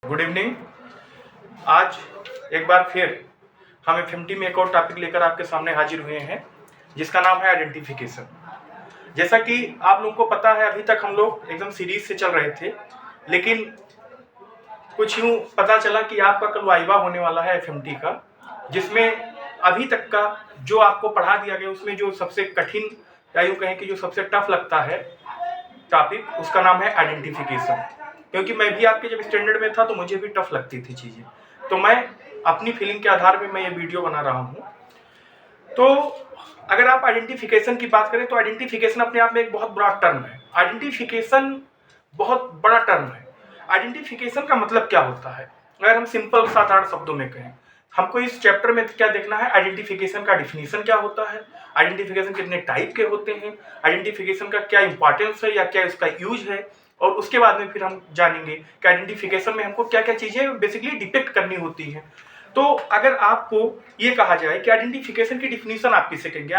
Good evening. आज एक बार फिर हम एफएमटी में एक और टॉपिक लेकर आपके सामने हाजिर हुए हैं, जिसका नाम है आइडेंटिफिकेशन। जैसा कि आप लोगों को पता है, अभी तक हम लोग एकदम सीरीज से चल रहे थे, लेकिन कुछ यूँ पता चला कि आपका कल वाइवा होने वाला है एफएमटी का, जिसमें अभी तक का जो आपको पढ़ा दिया गया उसमें जो सबसे कठिन या यूँ कहें कि जो सबसे टफ लगता है टॉपिक, उसका नाम है आइडेंटिफिकेशन। क्योंकि मैं भी आपके जब स्टैंडर्ड में था तो मुझे भी टफ लगती थी चीज़ें, तो मैं अपनी फीलिंग के आधार पे मैं ये वीडियो बना रहा हूँ। तो अगर आप आइडेंटिफिकेशन की बात करें तो आइडेंटिफिकेशन अपने आप में एक बहुत बड़ा टर्म है। आइडेंटिफिकेशन बहुत बड़ा टर्म है। आइडेंटिफिकेशन का मतलब क्या होता है, अगर हम सिंपल साधारण शब्दों में कहें, हमको इस चैप्टर में क्या देखना है, आइडेंटिफिकेशन का डिफिनीशन क्या होता है, आइडेंटिफिकेशन कितने टाइप के होते हैं, आइडेंटिफिकेशन का क्या इंपॉर्टेंस है या क्या इसका यूज है, और उसके बाद में फिर हम जानेंगे कि आइडेंटिफिकेशन में हमको क्या क्या चीज़ें बेसिकली डिपिक्ट करनी होती हैं। तो अगर आपको ये कहा जाए कि आइडेंटिफिकेशन की डिफिनीशन आप किसे कहेंगे,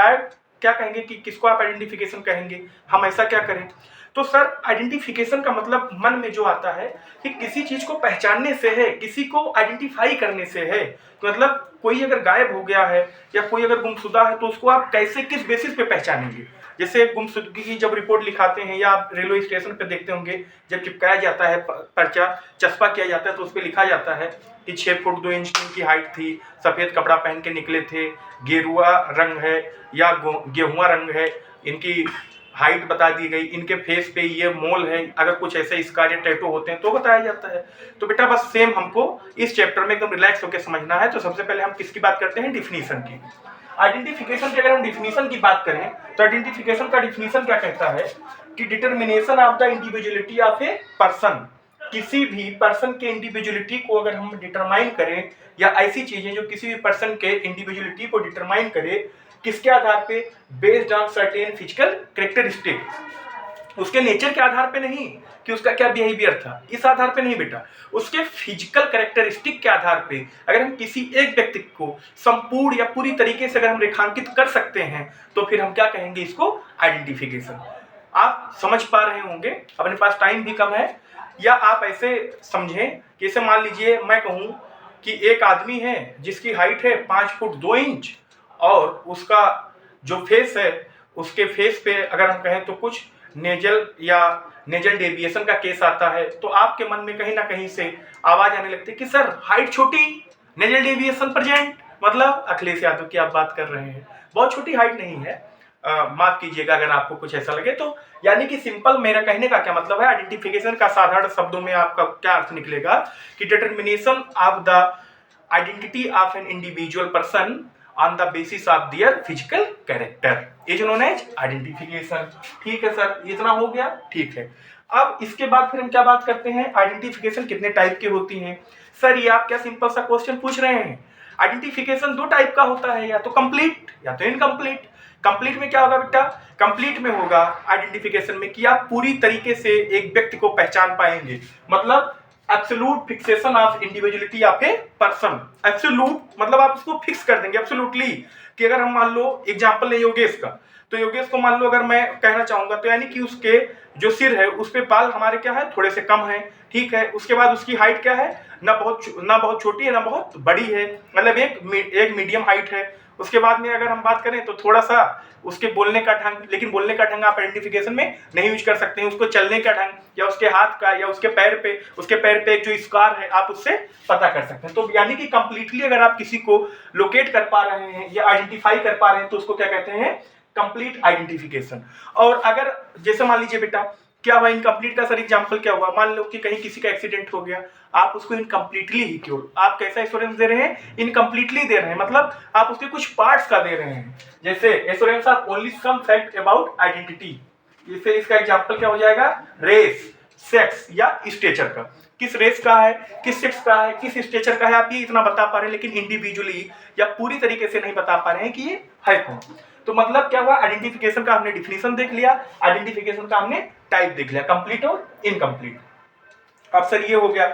क्या कहेंगे कि किसको आप आइडेंटिफिकेशन कहेंगे, हम ऐसा क्या करें। तो सर, आइडेंटिफिकेशन का मतलब मन में जो आता है कि किसी चीज़ को पहचानने से है, किसी को आइडेंटिफाई करने से है। मतलब कोई अगर गायब हो गया है या कोई अगर गुमशुदा है तो उसको आप कैसे, किस बेसिस पे पहचानेंगे। जैसे गुमशुदगी की जब रिपोर्ट लिखाते हैं या आप रेलवे स्टेशन पे देखते होंगे, जब चिपकाया जाता है पर्चा, चस्पा किया जाता है, तो उस पर लिखा जाता है कि 6 फुट 2 इंच की इनकी हाइट थी, सफ़ेद कपड़ा पहन के निकले थे, गेरुआ रंग है या गेहुआ रंग है, इनकी हाइट बता दी गई, इनके फेस पे ये मोल है, अगर कुछ ऐसे स्कार या टैटू होते हैं तो बताया जाता है। तो बेटा बस सेम हमको इस चैप्टर में एकदम रिलैक्स होकर समझना है। तो सबसे पहले हम किसकी बात करते हैं, डिफिनीशन की। आइडेंटिफिकेशन की अगर हम डिफिनीशन की बात करें तो आइडेंटिफिकेशन का डिफिनीशन क्या कहता है कि determination of the individuality of a person. किसी भी पर्सन के इंडिविजुअलिटी को अगर हम डिटरमाइन करें, या ऐसी चीजें जो किसी भी पर्सन के इंडिविजुअलिटी को डिटरमाइन करे, किसके आधार पे, based on certain physical characteristic, उसके नेचर के आधार पे नहीं कि उसका क्या बिहेवियर था, इस आधार पे नहीं बेटा, उसके फिजिकल कैरेक्टरिस्टिक के आधार पे अगर हम किसी एक व्यक्ति को संपूर्ण या पूरी तरीके से अगर हम रेखांकित कर सकते हैं तो फिर हम क्या कहेंगे, इसको आइडेंटिफिकेशन। आप समझ पा रहे होंगे, अपने पास टाइम भी कम है। या आप ऐसे समझें कि जैसे मान लीजिए मैं कहूँ कि एक आदमी है जिसकी हाइट है 5 फुट 2 इंच, और उसका जो फेस है, उसके फेस पे अगर हम कहें तो कुछ नेजल या नेजल डेविएशन का केस आता है, तो आपके मन में कहीं ना कहीं से आवाज आने लगती है कि सर हाइट छोटी, नेजल डेविएशन प्रेजेंट, मतलब अखिलेश यादव की आप बात कर रहे हैं, बहुत छोटी हाइट नहीं है। माफ कीजिएगा अगर आपको कुछ ऐसा लगे तो। यानी कि सिंपल मेरा कहने का क्या मतलब है, आइडेंटिफिकेशन का साधारण शब्दों में आपका क्या अर्थ निकलेगा कि determination of the identity of an individual person on the basis of their physical character is known as identification. ठीक है सर, इतना हो गया, ठीक है। अब इसके बाद फिर हम क्या बात करते हैं, आइडेंटिफिकेशन कितने टाइप की होती हैं। सर ये आप क्या सिंपल सा क्वेश्चन पूछ रहे हैं। आइडेंटिफिकेशन 2 टाइप का होता है, या तो कंप्लीट या तो इनकम्प्लीट। कंप्लीट में क्या होगा बेटा, कंप्लीट में होगा आइडेंटिफिकेशन में कि आप पूरी तरीके से एक व्यक्ति को पहचान पाएंगे, मतलब absolute fixation of individuality of a person. Absolute मतलब आप उसको फिक्स कर देंगे एब्सोल्युटली, कि अगर हम मान लो एग्जांपल ले योगेश का, तो योगेश को मान लो अगर मैं कहना चाहूंगा तो यानी कि उसके जो सिर है उस पे बाल हमारे क्या है, थोड़े से कम है, ठीक है। उसके बाद उसकी हाइट क्या है, ना बहुत छोटी है ना बहुत बड़ी है, मतलब एक मीडियम हाइट है। उसके बाद में अगर हम बात करें तो थोड़ा सा उसके बोलने का ढंग, लेकिन बोलने का ढंग आप आइडेंटिफिकेशन में नहीं यूज कर सकते हैं। उसको चलने का ढंग या उसके हाथ का या उसके पैर पे एक जो स्कार है आप उससे पता कर सकते हैं। तो यानी कि कंप्लीटली अगर आप किसी को लोकेट कर पा रहे हैं या आइडेंटिफाई कर पा रहे हैं तो उसको क्या कहते हैं, कंप्लीट आइडेंटिफिकेशन। और अगर जैसे मान लीजिए बेटा क्या हुआ, इनकम्प्लीट का सर एग्जांपल क्या हुआ, मान लो कि कहीं किसी का एक्सीडेंट हो गया, आप उसको इनकम्प्लीटली ही क्योर, आप कैसा एश्योरेंस दे रहे हैं, इनकम्प्लीटली दे रहे हैं, मतलब आप उसके कुछ पार्ट्स का दे रहे हैं। जैसे assurance of only some fact about identity, जैसे इसका एग्जांपल क्या हो जाएगा, रेस, सेक्स या स्टेचर का, किस रेस का है, किस सेक्स का है, किस स्टेचर का है, आप ये इतना बता पा रहे हैं, लेकिन इंडिविजुअली या पूरी तरीके से नहीं बता पा रहे हैं कि ये है कौन। तो मतलब क्या हुआ, आइडेंटिफिकेशन का हमने डिफिनीशन देख लिया, आइडेंटिफिकेशन का हमने टाइप देख लिया, कंप्लीट और इनकम्प्लीट। अब सर ये हो गया।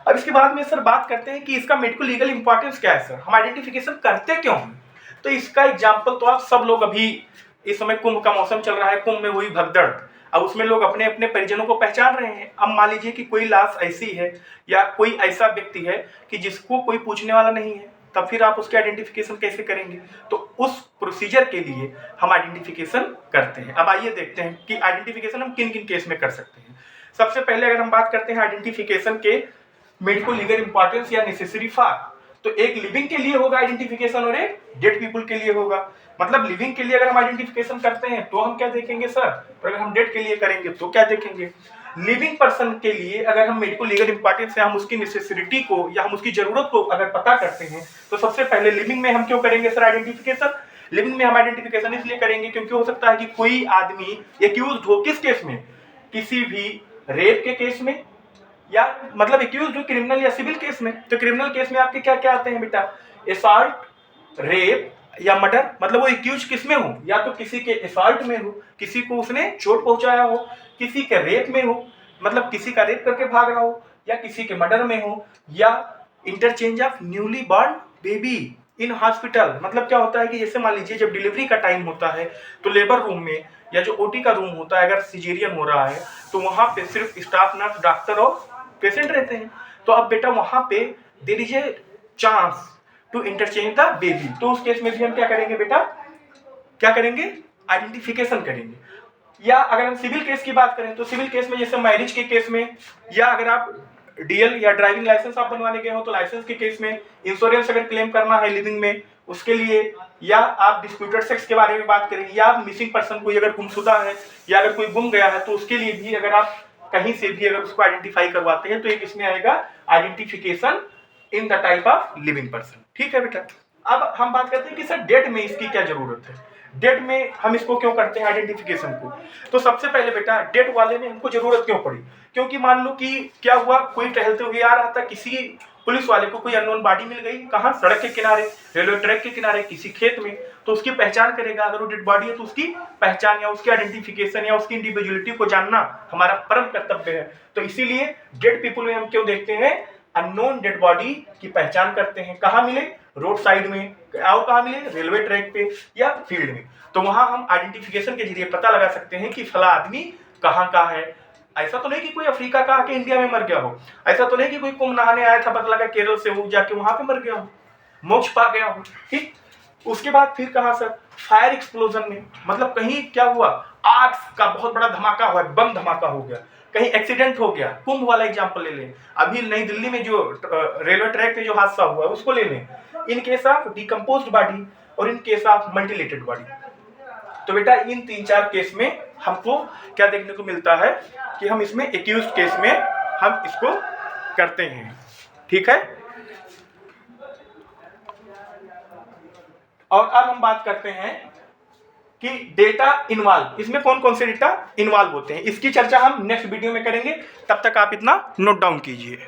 अब इसके बाद में सर बात करते हैं कि इसका मेडिको लीगल इंपॉर्टेंस क्या है सर, हम आइडेंटिफिकेशन करते क्यों हैं। तो इसका एग्जाम्पल तो आप सब लोग, अभी इस समय कुंभ का मौसम चल रहा है, कुंभ में हुई भगदड़, अब उसमें लोग अपने अपने परिजनों को पहचान रहे हैं। अब मान लीजिए कि कोई लाश ऐसी है या कोई ऐसा व्यक्ति है कि जिसको कोई पूछने वाला नहीं है, तब फिर आप उसके आइडेंटिफिकेशन कैसे करेंगे? तो उस प्रोसीजर के लिए हम आइडेंटिफिकेशन करते हैं। अब आइए देखते हैं कि आइडेंटिफिकेशन हम किन किन केस में कर सकते हैं। सबसे पहले अगर हम बात करते हैं आइडेंटिफिकेशन के मेडिको लीगल इंपॉर्टेंस या नेसेसरी फॉर, तो एक लिविंग के लिए होगा आइडेंटिफिकेशन और एक डेड पीपल के लिए होगा। मतलब लिविंग के लिए अगर हम आइडेंटिफिकेशन करते हैं तो हम क्या देखेंगे सर, और अगर हम डेड के लिए करेंगे तो क्या देखेंगे? लिविंग पर्सन के लिए अगर हम मेडिको लीगल इंपॉर्टेंस या हम उसकी नेसेसिटी को या हम उसकी जरूरत को अगर पता करते हैं तो सबसे पहले लिविंग में हम क्यों करेंगे सर आइडेंटिफिकेशन? लिविंग में हम आइडेंटिफिकेशन इसलिए करेंगे क्योंकि हो सकता है कि कोई आदमी एक्यूज हो, किस केस में? किसी भी रेप के केस में, या मतलब एक्यूज हो क्रिमिनल या सिविल केस में। तो क्रिमिनल केस में आपके क्या क्या आते हैं बेटा? असॉल्ट, रेप या मर्डर। मतलब वो एक्यूज किस में हो? या तो किसी के असॉल्ट में हो, किसी को उसने चोट पहुंचाया हो, किसी के रेप में हो, मतलब किसी का रेप करके भाग रहा हो, या किसी के मर्डर में हो, या interchange of newly born baby in hospital. मतलब क्या होता है कि जैसे मान लीजिए जब डिलीवरी का टाइम होता है तो लेबर रूम में या जो ओटी का रूम होता है, अगर सिजेरियन हो रहा है तो वहां पे सिर्फ स्टाफ नर्स, डॉक्टर और पेशेंट रहते हैं। तो अब बेटा वहां पे there is a chance to interchange the baby, तो उस केस में भी हम क्या करेंगे बेटा? क्या करेंगे? आइडेंटिफिकेशन करेंगे। या अगर हम सिविल केस की बात करें तो सिविल केस में जैसे मैरिज के केस में, या अगर आप डीएल या ड्राइविंग लाइसेंस आप बनवाने गए हो तो लाइसेंस के केस में, इंश्योरेंस अगर क्लेम करना है लिविंग में उसके लिए, या आप डिस्प्यूटेड सेक्स के बारे में बात करें, या आप मिसिंग पर्सन कोई अगर गुमशुदा है या अगर कोई गुम गया है तो उसके लिए भी अगर आप कहीं से भी अगर उसको आइडेंटिफाई करवाते हैं तो एक इसमें आएगा identification in the type of living person. ठीक है बेटा। अब हम बात करते हैं कि सर डेट में इसकी क्या जरूरत है, डेट में हम इसको क्यों करते हैं आइडेंटिफिकेशन को? तो सबसे पहले बेटा डेट वाले में हमको जरूरत क्यों पड़ी? क्योंकि मान लो कि क्या हुआ, कोई टहलते हुए आ रहा था, किसी पुलिस वाले को कोई अननोन बॉडी मिल गई, कहाँ? सड़क के किनारे, रेलवे ट्रैक के किनारे, किसी खेत में। तो उसकी पहचान करेगा, अगर वो डेड बॉडी है तो उसकी पहचान या उसकी आइडेंटिफिकेशन या उसकी इंडिविजुअलिटी को जानना हमारा परम कर्तव्य है। तो इसीलिए डेड पीपल में हम क्यों देखते हैं? अननोन डेड बॉडी की पहचान करते हैं। कहाँ मिले? रोड साइड में, और कहाँ मिले? रेलवे ट्रैक पे या फील्ड में। तो वहां हम आइडेंटिफिकेशन के जरिए पता लगा सकते हैं कि फला आदमी कहाँ का है। ऐसा तो नहीं कि कोई अफ्रीका का आके इंडिया में मर गया हो, ऐसा तो नहीं कि कोई कुंभ नहाने आया था पता लगा केरल से हो, जाके वहां पे मर गया हो, मोक्ष पा गया हो। ठीक। उसके बाद फिर कहाँ सर? फायर एक्सप्लोजन में, मतलब कहीं क्या हुआ, आग का बहुत बड़ा धमाका हुआ, बम धमाका हो गया, कहीं एक्सीडेंट हो गया। कुंभ वाला एग्जांपल ले लें, अभी नई दिल्ली में जो रेलवे ट्रैक पे जो हादसा हुआ है उसको ले लें। In case of decomposed body और इन केस ऑफ मल्टीलेटेड बॉडी। तो बेटा इन 3-4 केस में हमको क्या देखने को मिलता है कि हम इसमें एक्यूज केस में हम इसको करते हैं। ठीक है। और अब हम बात करते हैं कि डेटा इन्वॉल्व, इसमें कौन कौन से डेटा इन्वॉल्व होते हैं, इसकी चर्चा हम नेक्स्ट वीडियो में करेंगे। तब तक आप इतना नोट डाउन कीजिए।